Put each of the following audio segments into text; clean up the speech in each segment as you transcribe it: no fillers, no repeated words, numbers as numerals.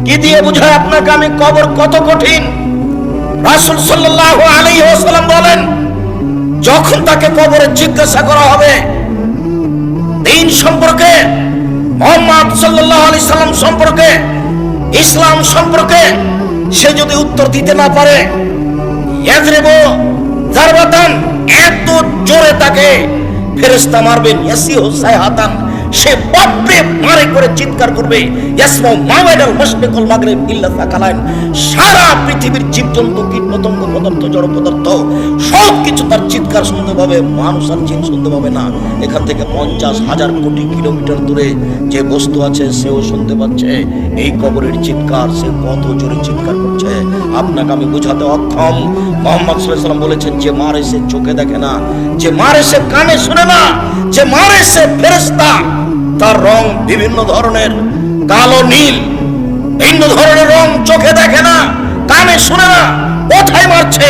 কি দিয়ে বুঝায় আপনাকে আমি কবর কত কঠিন? রাসূল সাল্লাল্লাহু আলাইহি ওয়াসাল্লাম বলেন, যখন তাকে কবরে জিজ্ঞাসা করা হবে দ্বীন সম্পর্কে, মুহাম্মদ সাল্লাল্লাহু আলাইহি সাল্লাম সম্পর্কে, ইসলাম সম্পর্কে, সে যদি উত্তর দিতে না পারে, ইয়াজরিবু জারবাতান, এত জোরে তাকে ফেরেশতা মারবেন, ইয়াসিহু সাইহাতান, সে বাপরে মারে করে চিৎকার করবে, ইয়াসমাউ মা বাইনাল মাশরিকিল মাগরিব ইল্লা সাকালাইন, সারা পৃথিবীর জীবজন্তু, কীটপতঙ্গ, পদার্থ, জড় পদার্থ সব কিছু তার চিৎকার শুনতে পাবে, মানুষ আর জিন শুনতে পাবে না। এখান থেকে 50,000 কোটি কিলোমিটার দূরে যে বস্তু আছে সেও শুনতে পাচ্ছে এই কবরের চিৎকার। সে কত জোরে চিৎকার করছে আপনাকে আমি বোঝাতে অক্ষম। মুহাম্মদ সাল্লাল্লাহু আলাইহি ওয়াসাল্লাম বলেছেন, যে মারে সে চোখে দেখে না, যে মারে সে কানে শুনে না, যে মারে সে ফেরেশতা, তার রং বিভিন্ন ধরনের, কালো নীল, ভিন্ন ধরনের রং, চোখে দেখে না, কানে শুনে না, কোথায় মারছে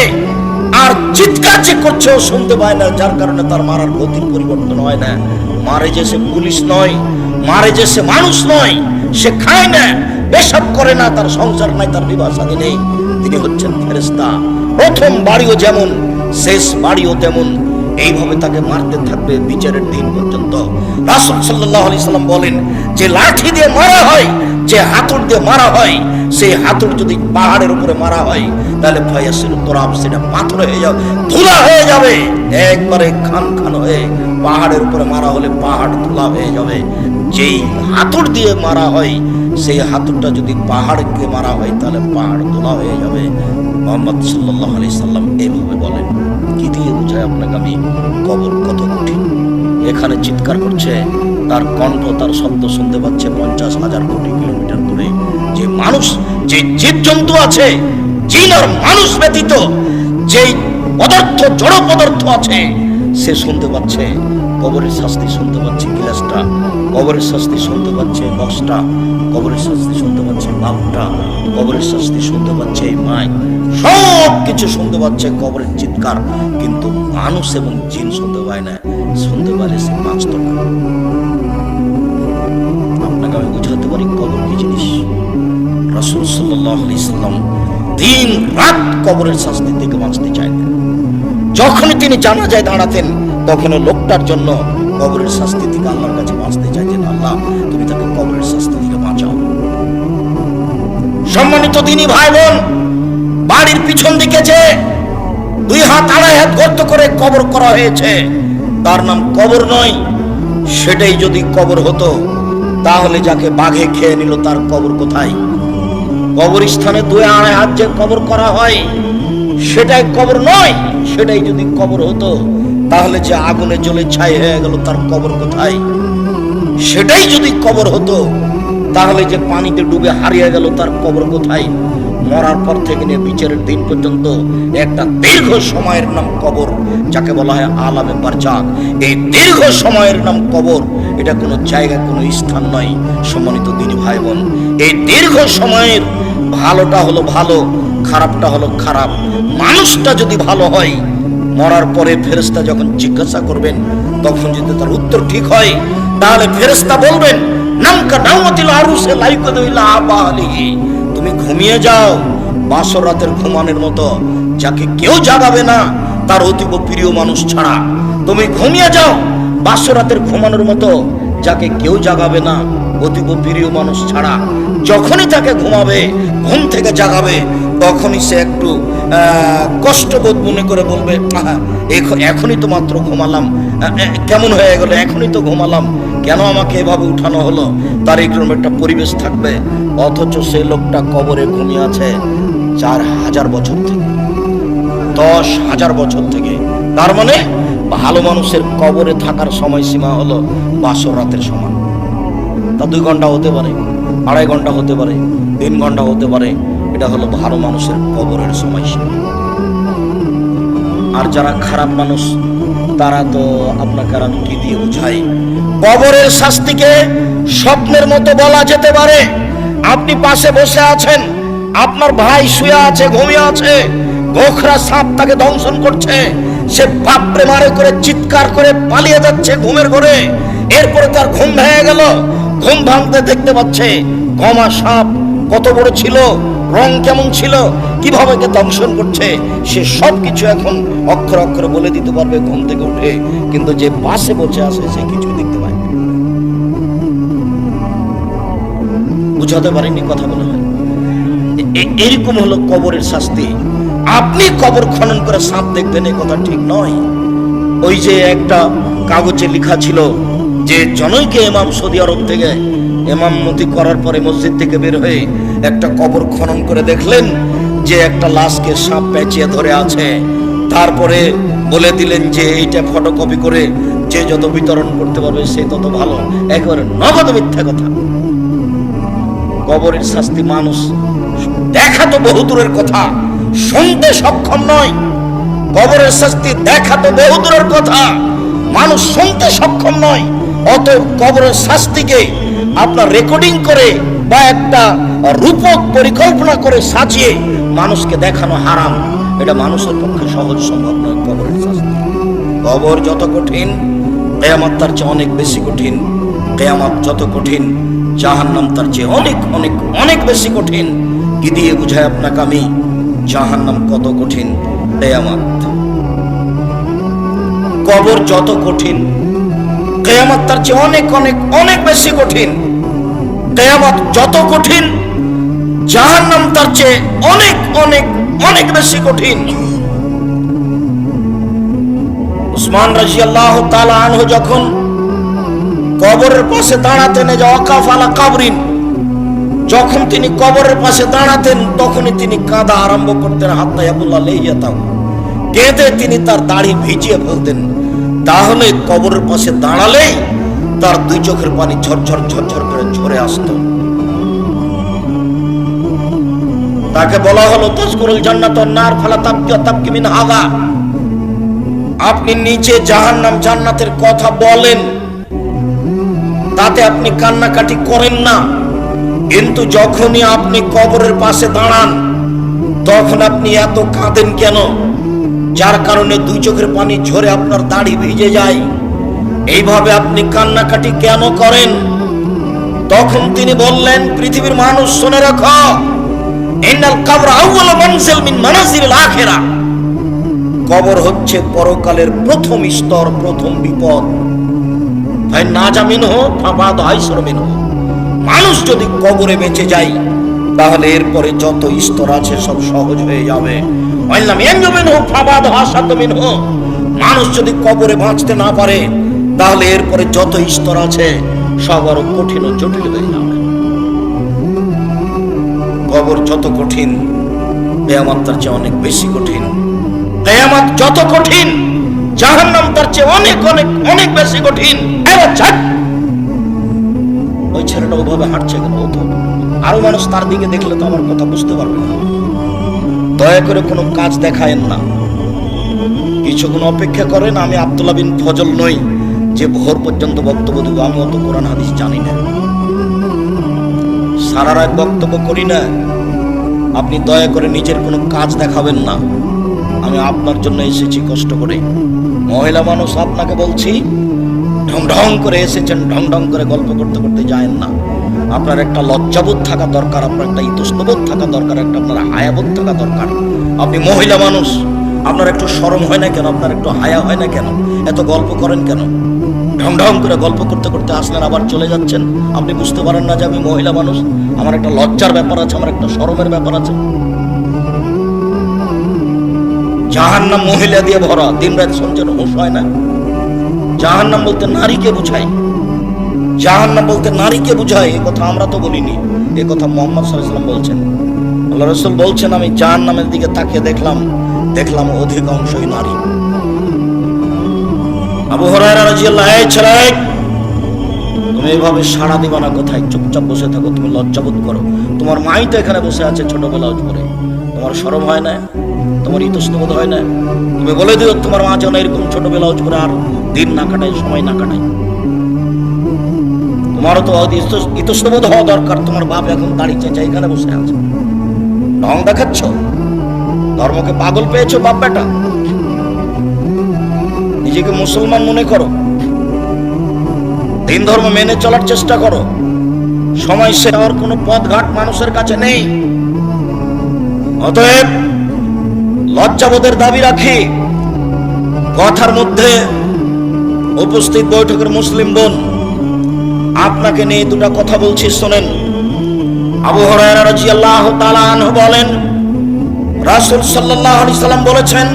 আর চিৎকার যে করছে ও শুনতে পায় না, যার কারণে তার মারার গতির পরিবর্তন হয় না। মারে যে সে পুলিশ নয়, মারে যে সে মানুষ নয়, সে খায় না, পেশাব করে না, তার সংসার নাই, তার বিবাহ শাদী নেই, তিনি হচ্ছেন ফেরেশতা। প্রথম বাড়িও যেমন, শেষ বাড়িও তেমন, এইভাবে তাকে মারতে থাকবে বিচারের দিন পর্যন্ত। রাসূল সাল্লাল্লাহু আলাইহি সাল্লাম বলেন, যে লাঠি দিয়ে মারা হয়, যে হাতুড় দিয়ে মারা হয়, সেই হাতুড় যদি পাহাড়ের উপরে মারা হয় তাহলে ফায়াসিরু তুরাব, সেটা পাথর হয়ে যাবে, ধুলা হয়ে যাবে, একবারে খান খান হয়ে। পাহাড়ের উপরে মারা হলে পাহাড় ধুলা হয়ে যাবে। যেই হাতুড় দিয়ে মারা হয়, সেই হাতুড়টা যদি পাহাড়কে মারা হয় তাহলে পাহাড় ধুলা হয়ে যাবে। মুহাম্মদ সাল্লাল্লাহু আলাইহি সাল্লাম এইভাবে বলেন। কি দিয়ে বোঝায় আপনাকে আমি কবর কত কঠিন? এখানে চিৎকার করছে, তার কণ্ঠ, তার শব্দ শুনতে পাচ্ছে 50,000 কোটি কিলোমিটার দূরে। যে মানুষ, যে জীবজন্তু আছে, জিন আর মানুষ ব্যতীত যেই পদার্থ, জড় পদার্থ আছে, সে শুনতে পাচ্ছে কবরের শাস্তি, শুনতে পাচ্ছে গিলাসটা, কবরের শাস্তি শুনতে পাচ্ছে বক্সটা, কবরের শাস্তি শুনতে পাচ্ছে বাপটা, কবরের শাস্তি শুনতে পাচ্ছে এই মাই, সব কিছু শুনতে পাচ্ছে কবরের চিৎকার। কিন্তু মানুষ এবং জিন শুনতে পায় না, শুনতে পারে সে 5 টাকা। আপনাকে আমি বুঝাতে পারি কবর কি জিনিস। রাসূল সাল্লাল্লাহু আলাইহি সাল্লাম দিন রাত কবরের শাস্তি থেকে বাঁচতে চাইতেন। যখনই তিনি জানাজায় দাঁড়াতেন, তখন লোকটার জন্য কবরের শাস্তি থেকে আল্লাহর কাছে বাঁচতে চাইতেন, আল্লাহ তুমি তাকে কবরের শাস্তি থেকে বাঁচাও। সম্মানিত দিনী ভাই বোন, বাড়ির পিছন দিকে যে 2 হাত 2.5 হাত গর্ত করে কবর করা হয়েছে, তার নাম কবর নয়। সেটাই যদি কবর হতো, তাহলে যাকে বাঘে খেয়ে নিল তার কবর কোথায়? কবরস্থানে 2-2.5 হাত যে কবর করা হয়, সেটাই কবর নয়। সেটাই যদি কবর হতো, তাহলে যে আগুনে জ্বলে ছাই হয়ে গেল তার কবর কোথায়? সেটাই যদি কবর হতো, তাহলে যে পানিতে ডুবে হারিয়ে গেল তার কবর কোথায়? মরার পর থেকে নিয়ে বিচারের দিন পর্যন্ত একটা দীর্ঘ সময়ের নাম কবর, যাকে বলা হয় আলামে বারজাক। এই দীর্ঘ সময়ের নাম কবর, এটা কোনো জায়গা, কোনো স্থান নয়। সম্মানিত দিনী ভাই বোন, এই দীর্ঘ সময়ের ভালোটা হলো ভালো, খারাপটা হলো খারাপ। মানুষটা যদি ভালো হয়, মরার পরে ফেরেশতা যখন জিজ্ঞাসা করবেন, তখন যদি তার উত্তর ঠিক হয়, তাহলে ফেরেশতা বলবেন, নামকা নাওমাতিল আরুসে লাইকাদু ইলা আবালিহি, তুমি ঘুমিয়ে যাও বাসর রাতের ঘুমানোর মতো, যাকে কেউ জাগাবে না তার অতীব প্রিয় মানুষ ছাড়া। তুমি ঘুমিয়ে যাও বাসর রাতের ঘুমানোর মতো, যাকে কেউ জাগাবে না অতীব প্রিয় মানুষ ছাড়া। যখনই তাকে ঘুমাবে, ঘুম থেকে জাগাবে, তখনই সে একটু কষ্টবোধ মনে করে বলবে, এখনই তো মাত্র ঘুমালাম, কেমন হয়ে গেল, এখনই তো ঘুমালাম, কেন আমাকে এভাবে উঠানো হলো? তার এরকম একটা পরিবেশ থাকবে। অথচ সে লোকটা কবরে ঘুমিয়ে আছে 4,000 বছর থেকে, 10,000 বছর থেকে। তার মানে ভালো মানুষের কবরে থাকার সময়সীমা হলো বাসর রাতের সমান। তা 2 ঘন্টা হতে পারে, 2.5 ঘন্টা হতে পারে, 3 ঘন্টা হতে পারে। এটা হলো ভালো মানুষের কবরের সময়সীমা। আর যারা খারাপ মানুষ, তারা তো আপনাকে আর আমি কি দিয়ে বুঝাই? কবরের শাস্তিকে স্বপ্নের মতো বলা যেতে পারে। আপনি পাশে বসে আছেন, আপনার ভাই শুয়ে আছে, ঘুমিয়ে আছে, গোখরা সাপ তাকে দংশন করছে, সে বাপরে মারে করে চিৎকার করে পালিয়ে যাচ্ছে ঘুমের ঘরে। এরপরে তার ঘুম ভেঙে গেল, ঘুম ভাঙতে দেখতে পাচ্ছে গমা সাপ কত বড় ছিল, রং কেমন ছিল, কিভাবে কে দংশন করছে, সে সব কিছু এখন অক্ষর অক্ষরে বলে দিতে পারবে ঘুম থেকে উঠে। কিন্তু যে পাশে বসে আছে সে কিছু দেখতে পায় না। বুঝাতে পারিনি কথা মনে হয়? এরকম হলো কবরের শাস্তি। আপনি কবর খনন করে সাপ দেখবেন, এই কথা ঠিক নয়। ওই যে একটা কাগজে লেখা ছিল যে জনৈকে ইমাম সৌদি আরব থেকে ইমামতি করার পরে মসজিদ থেকে বের হয়ে একটা কবর খনন করে দেখলেন যে একটা লাশকে সাপ পেঁচিয়ে ধরে আছে। তারপরে বলে দিলেন যে এইটা ফটোকপি করে যে যত বিতরণ করতে পারবে সে তত ভালো। একেবারে নগদ মিথ্যা কথা। কবরের শাস্তি মানুষ দেখা তো বহু দূরের কথা, শুনতে সক্ষম নয়। কবরের শাস্তি দেখা তো বহু দূরের কথা, মানুষ শুনতে সক্ষম নয়। অত কবরের শাস্তিকে আপনার রেকর্ডিং করে বা একটা রূপক পরিকল্পনা করে সাজিয়ে মানুষকে দেখানো হারাম। এটা মানুষের পক্ষে সহজ সম্ভব নয়। কবরের শাস্তি, কবর যত কঠিন কিয়ামত তার চেয়ে অনেক বেশি কঠিন। কিয়ামত যত কঠিন জাহান্নাম তার চেয়ে অনেক অনেক অনেক বেশি কঠিন। কি দিয়ে বুঝায় আপনাকে আমি জাহান্নাম কত কঠিন? কিয়ামত। কবর যত কঠিন কিয়ামত তার চেয়ে অনেক অনেক অনেক বেশি কঠিন। কিয়ামত যত কঠিন জাহান্নাম তার চেয়ে অনেক অনেক অনেক বেশি কঠিন। উসমান রাদিয়াল্লাহু তাআলা আনহু যখন কবরের পাশে দাঁড়াতেন, ওয়াকাফ আলা কাবরিন, যখন তিনি কবরের পাশে দাঁড়াতেন তখনই তিনি কাঁদা আরম্ভ করতেন। হাত্তা ইয়াবুল্লাহ লাইয়াতাহু, কেঁদে তিনি তার দাড়ি ভিজিয়ে ফেলতেন। তাহলে কবরের পাশে দাঁড়ালেই তার দুই চোখের পানি ঝরঝর ঝরঝর করে ঝরে আসতো। তাকে বলা হলো তাজকুরুল জান্নাত ওয়ান নার ফালা তাবকি মিন হাযা, আপনি নিচে জাহান্নাম জান্নাতের কথা বলেন, তাতে আপনি কান্নাকাটি করেন না, কিন্তু যখনই আপনি কবরের পাশে দাঁড়ান তখন আপনি এত কাঁদেন কেন? যার কারণে দুই চোখের পানি ঝরে আপনার দাড়ি ভিজে যায়। এইভাবে আপনি কান্নাকাটি কেন করেন? তখন তিনি বললেন, পৃথিবীর মানুষ শুনে রাখো, ইন্নাল কবর আউয়ালু মানজিল মিন মানাজিলিল আখিরাহ, কবর হচ্ছে পরকালের প্রথম স্তর, প্রথম বিপদ। ভাই না জামিনহু ফাবাদ আইসর মিনহু, মানুষ যদি কবরে বেঁচে যায় তাহলে এরপরে যত স্তর আছে সব সহজ হয়ে যাবে। মানুষ যদি কবরে বাঁচতে না পারে তাহলে এরপরে যত স্তর আছে সব আরো কঠিন ও জটিল হয়ে যাবে। কবর যত কঠিন কিয়ামত তার চেয়ে অনেক বেশি কঠিন। কিয়ামত যত কঠিন জাহান্নাম তার চেয়ে অনেক অনেক অনেক বেশি কঠিন। ওই ছেলেটা ওভাবে হাঁটছে কেন? আরো মানুষ তার দিকে দেখলে তো আমার কথা বুঝতে পারবে না। দয়া করে কোনো কাজ দেখায়েন না, কিছুক্ষণ অপেক্ষা করেন। আমি আব্দুল্লাহ বিন ফজল নই যে ভোর পর্যন্ত বক্তব্য দেব। আমি অত কোরআন হাদিস জানি না, সারা রাত বক্তব্য করি না। আপনি দয়া করে নিজের কোনো কাজ দেখাবেন না। আমি আপনার জন্য এসেছি কষ্ট করে। মহিলা মানুষ, আপনাকে বলছি, ঢং ঢং করে এসেছেন, ঢং ঢং করে গল্প করতে করতে যায়েন না। আপনার একটা লজ্জাবোধ থাকা দরকার, আপনার একটা ইতস্তবোধ থাকা দরকার, একটা আপনার হায়াবোধ থাকা দরকার। আপনি মহিলা মানুষ, আপনার একটু শরম হয় না কেন? আপনার একটু হায়া হয় না কেন? এত গল্প করেন কেন? ঢং ঢং করে গল্প করতে করতে আসলেন, আবার চলে যাচ্ছেন। আপনি বুঝতে পারেন না যে আমি মহিলা মানুষ, আমার একটা লজ্জার ব্যাপার আছে, আমার একটা শরমের ব্যাপার আছে। জাহান্নাম মহিলা দিয়ে ভরা, দিন রাত শুনছেন, হুঁশ হয় না? জাহান্নাম বলতে নারীকে বুঝায়, জাহান্নাম বলতে নারীকে বুঝায়। এ কথা আমরা তো বলিনি, এ কথা মুহাম্মদ সাল্লাল্লাহু আলাইহি ওয়াসাল্লাম বলছেন। আল্লাহ রাসূল বলছেন, আমি জাহান্নামের দিকে তাকিয়ে দেখলাম অধিকাংশই নারী। আবু হুরায়রা রাদিয়াল্লাহু আনহু, এই ছেলে, তুমি এভাবে সাড়া দিবা না, কোথায় চুপচাপ বসে থাকো, তুমি লজ্জাবোধ করো। তোমার মাই তো এখানে বসে আছে ছোটবেলা পরে, তোমার শরম হয় না? তোমার ইতস্তবোধ হয় না? তুমি বলে দিও তোমার মা যেন এরকম ছোটবেলা পরে আর দিন না কাটায়, সময় না কাটায়। তোমারও তো ইতস্তবোধ হওয়া দরকার। তোমার বাপ এখন দাঁড়িয়ে চেঁচা এখানে বসে আছে, ঢং দেখাচ্ছ, ধর্মকে পাগল পেয়েছো বাপ বেটা। নিজেকে মুসলমান মনে করো, দিন ধর্ম মেনে চলার চেষ্টা করো, সময় শেষ হওয়ার কোনো পথঘাট মানুষের কাছে নেই। অতএব লজ্জাবোধের দাবি রাখি। কথার মধ্যে উপস্থিত বৈঠকের মুসলিম বোন, আপনাকে নিয়ে দুটা কথা বলছি, শোনেন। আবু হুরায়রা রাদিয়াল্লাহু তাআলা আনহু বলেন, রাসূল সাল্লাল্লাহু আলাইহি সাল্লাম বলেছেন,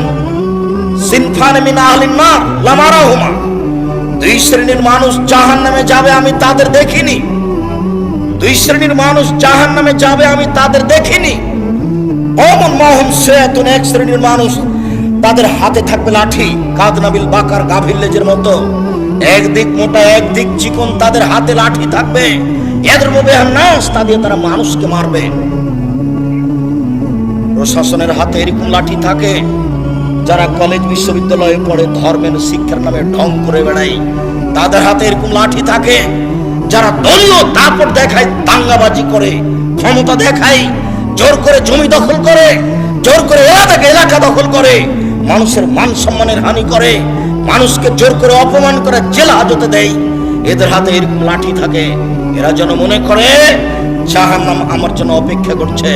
সিনফান মিন আহলিন নার লামারাহুমা, দুই শ্রেণীর মানুষ জাহান্নামে যাবে, আমি তাদের দেখিনি। দুই শ্রেণীর মানুষ জাহান্নামে যাবে, আমি তাদের দেখিনি। ওমন মাহুম সায়াতুন, এক শ্রেণীর মানুষ তাদের হাতে থাকবে লাঠি, কাদনাবিল বাকার, গাভীর লেজের মতো, একদিক মোটা একদিক চিকন, তাদের হাতে লাঠি থাকবে। এদের মধ্যে নাস, তা দিয়ে তারা মানুষকে মারবে। প্রশাসনের হাতে এরকম লাঠি থাকে। যারা কলেজ বিশ্ববিদ্যালয়ে পড়ে, ধর্মের শিক্ষার নামে ঢং করে বেড়ায়, তাদের হাতে এরকম লাঠি থাকে। যারা দলীয় দাপট দেখায়, দাঙ্গাবাজি করে, ক্ষমতা দেখায়, জোর করে জমি দখল করে, জোর করে এলাকা দখল করে, মানুষের মান সম্মানের হানি করে, মানুষকে জোর করে অপমান করে জেল হাজতে দেয়, এদের হাতে এরকম লাঠি থাকে। এরা যেন মনে করে জাহান্নাম আমার জন্য অপেক্ষা করছে।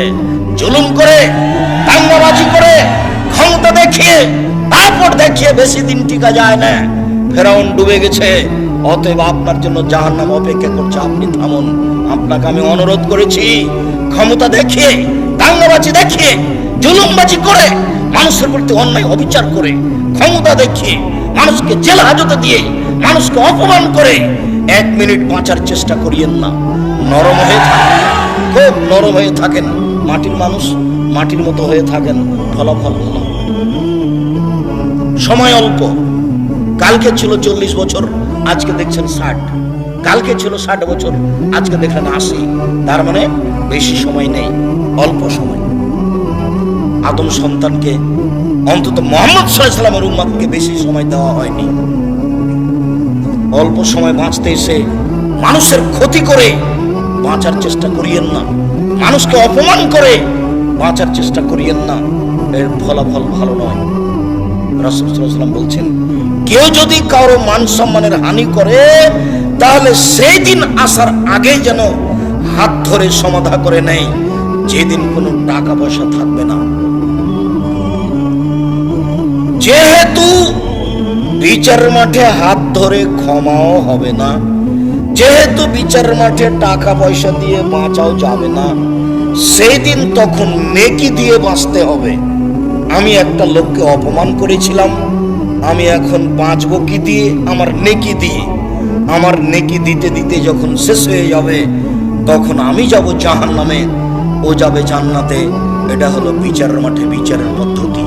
জুলুম করে, দাঙ্গাবাজি করে, ক্ষমতা দেখিয়ে, দাপট দেখিয়ে বেশি দিন টিকা যায় না। ফেরাউন ডুবে গেছে, অতএব আপনার জন্য জাহান্নাম অপেক্ষা করছে, আপনি থামুন। আপনাকে আমি অনুরোধ করেছি, ক্ষমতা দেখিয়ে, দাঙ্গাবাজি দেখিয়ে, জুলুমবাজি করে, মানুষের প্রতি অন্যায় অবিচার করে, ক্ষমতা দেখিয়ে, মানুষকে জেল হাজতে দিয়ে, মানুষকে অপমান করে 1 মিনিট বাঁচার চেষ্টা করিয়েন না। নরম হয়ে থাকেন, খুব নরম হয়ে থাকেন। মাটির মানুষ মাটির মতো হয়ে থাকেন, ফলাফল ভালো। সময় অল্প। কালকে ছিল 40 বছর, আজকে দেখছেন 60। কালকে ছিল 60 বছর, আজকে দেখলেন 80। তার মানে বেশি সময় নেই, অল্প সময়। আদম সন্তানকে, অন্তত মুহাম্মদ সাল্লাল্লাহু আলাইহি ওয়াসাল্লামের উম্মতকে বেশি সময় দেওয়া হয়নি। অল্প সময় বাঁচতে এসে মানুষের ক্ষতি করে বাঁচার চেষ্টা করিয়েন না, মানুষকে অপমান করে বাঁচার চেষ্টা করিয়েন না, এর ফলাফল ভালো নয়। রাসূল সাল্লাল্লাহু আলাইহি ওয়াসাল্লাম বলছেন, কেউ যদি কারো মান সম্মানের হানি করে, তাহলে সেই দিন আসার আগেই যেন হাত ধরে সমাধা করে নেয়, যেদিন কোনো টাকা পয়সা থাকবে না। যেহেতু বিচারের মাঠে হাত ধরে ক্ষমাও হবে না, যেহেতু বিচারের মাঠে টাকা পয়সা দিয়ে বাঁচাও যাবে না, সেই দিন তখন নেকি দিয়ে বাঁচতে হবে। আমি একটা লোককে অপমান করেছিলাম, আমি এখন বাঁচবো কি দিয়ে? আমার নেকি দিয়ে। আমার নেকি দিতে দিতে যখন শেষ হয়ে যাবে, তখন আমি যাব জাহান্নামে, ও যাবে জান্নাতে। এটা হলো বিচারের মাঠে বিচারের পদ্ধতি।